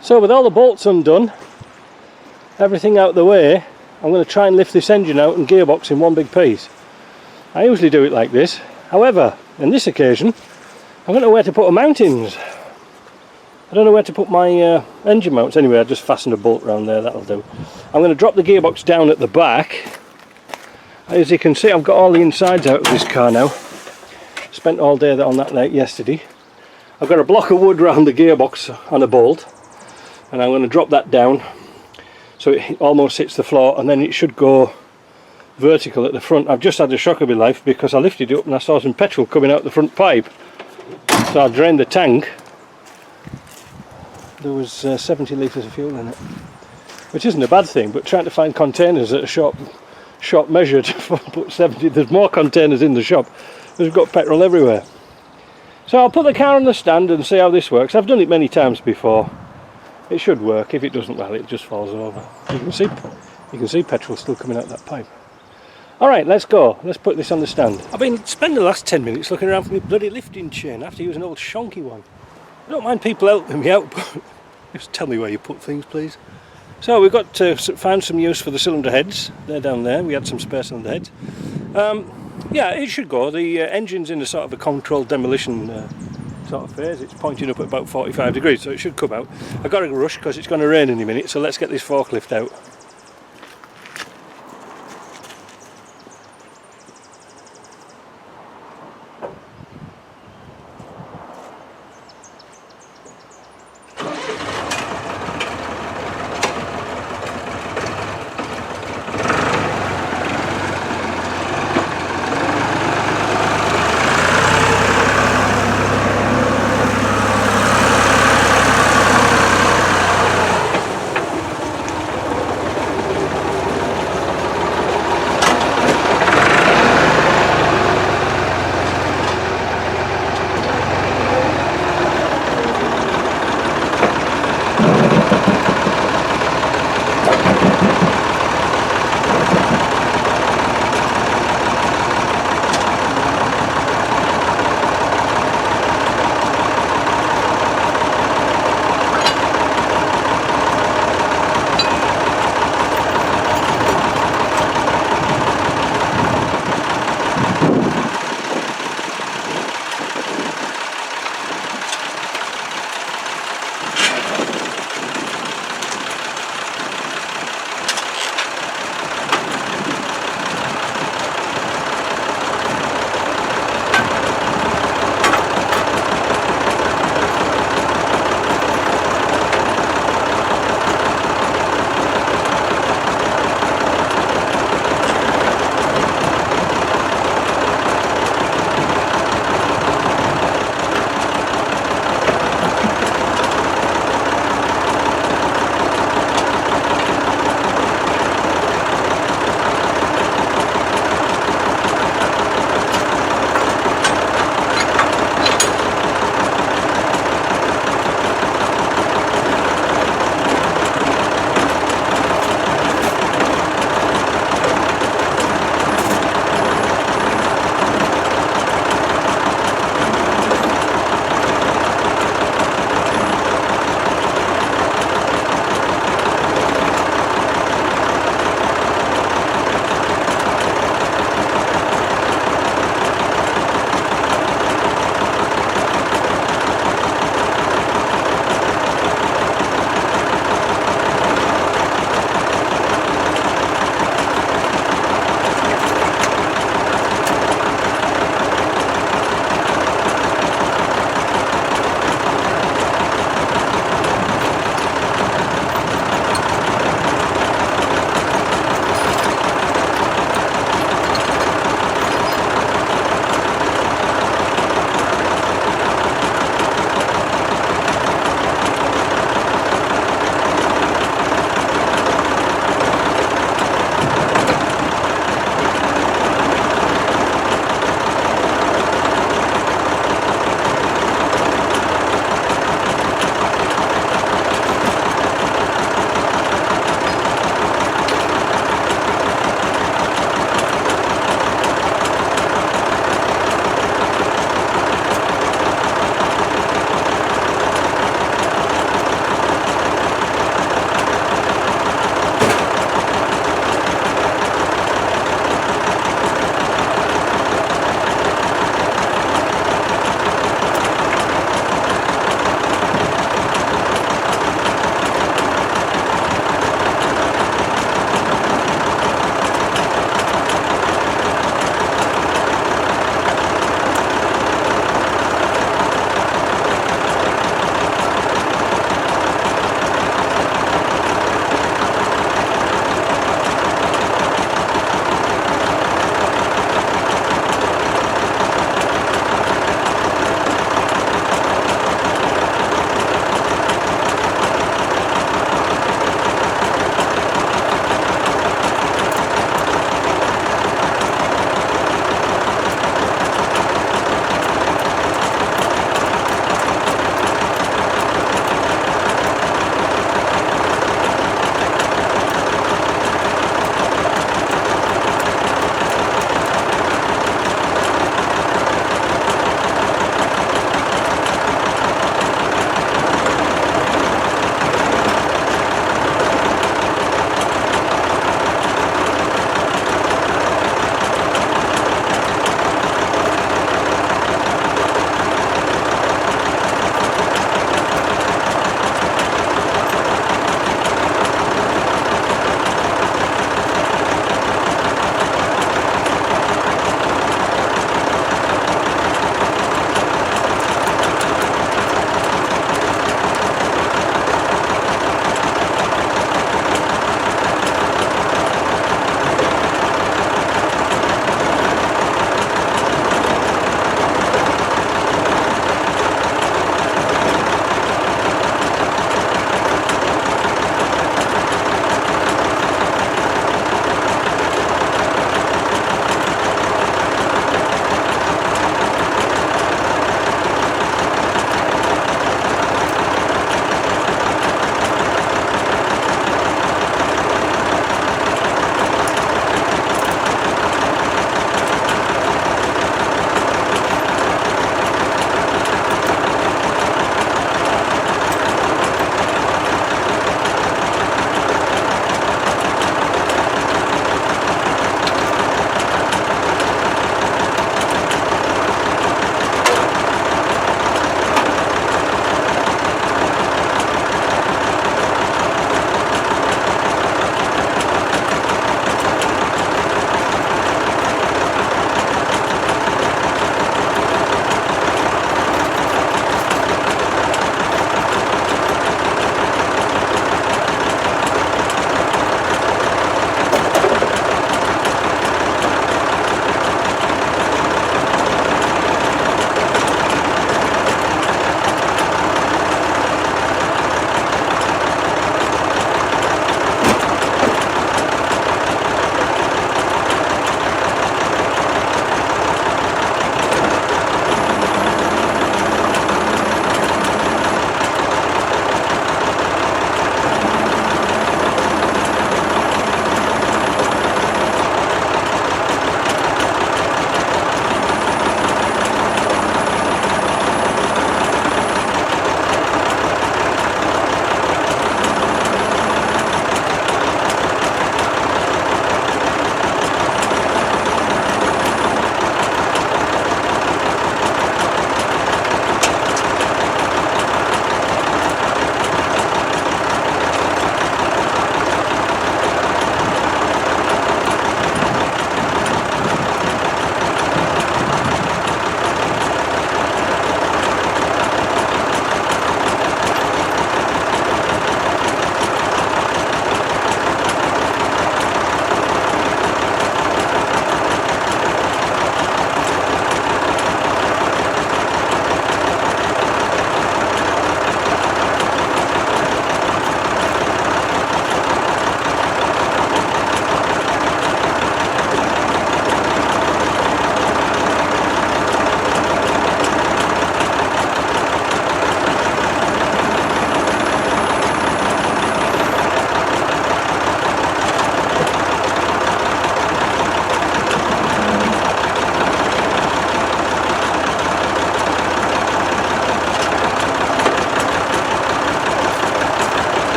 So with all the bolts undone, everything out the way, I'm going to try and lift this engine out and gearbox in one big piece. I usually do it like this. However, on this occasion, I don't know where to put the mountings. I don't know where to put my engine mounts. Anyway, I just fastened a bolt around there, that'll do. I'm going to drop the gearbox down at the back. As you can see, I've got all the insides out of this car now. Spent all day on that late yesterday. I've got a block of wood around the gearbox on a bolt, and I'm going to drop that down so it almost hits the floor, and then it should go vertical at the front. I've just had a shock of my life because I lifted it up and I saw some petrol coming out the front pipe. So I drained the tank. There was 70 litres of fuel in it, which isn't a bad thing, but trying to find containers at a shop measured for put 70, there's more containers in the shop. We've got petrol everywhere. So I'll put the car on the stand and see how this works. I've done it many times before. It should work. If it doesn't, well, it just falls over. You can see petrol still coming out that pipe. Alright, let's go. Let's put this on the stand. I've been spending the last 10 minutes looking around for my bloody lifting chain. I have to use an old shonky one. I don't mind people helping me out, but just tell me where you put things, please. So we've got to find some use for the cylinder heads. They're down there. We had some spare cylinder heads. Yeah, it should go. The engine's in a sort of a controlled demolition sort of phase. It's pointing up at about 45 degrees, so it should come out. I've got to rush because it's going to rain in a minute, so let's get this forklift out.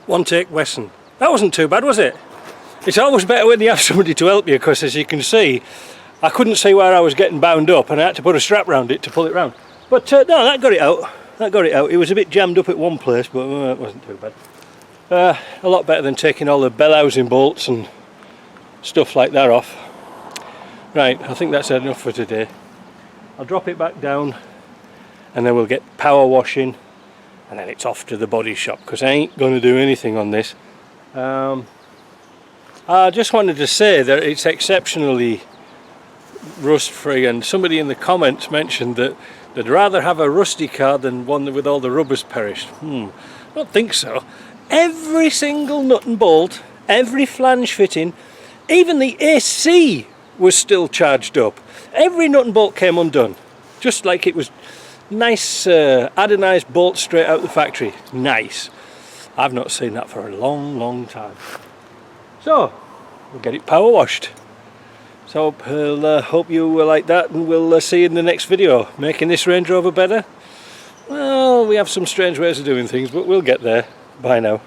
One take Wesson. That wasn't too bad, was it? It's always better when you have somebody to help you, because as you can see, I couldn't see where I was getting bound up and I had to put a strap around it to pull it round. But no, that got it out. That got it out. It was a bit jammed up at one place, but it wasn't too bad. A lot better than taking all the bell housing bolts and stuff like that off. Right, I think that's enough for today. I'll drop it back down and then we'll get power washing and then it's off to the body shop, because I ain't going to do anything on this. I just wanted to say that it's exceptionally rust free, and somebody in the comments mentioned that they'd rather have a rusty car than one with all the rubbers perished. I don't think so. Every single nut and bolt, every flange fitting, even the AC was still charged up. Every nut and bolt came undone, just like it was nice anodised bolts straight out the factory. Nice. I've not seen that for a long time. So we'll get it power washed. So I'll hope you like that, and we'll see you in the next video. Making this Range Rover better? Well, we have some strange ways of doing things, but we'll get there. Bye now.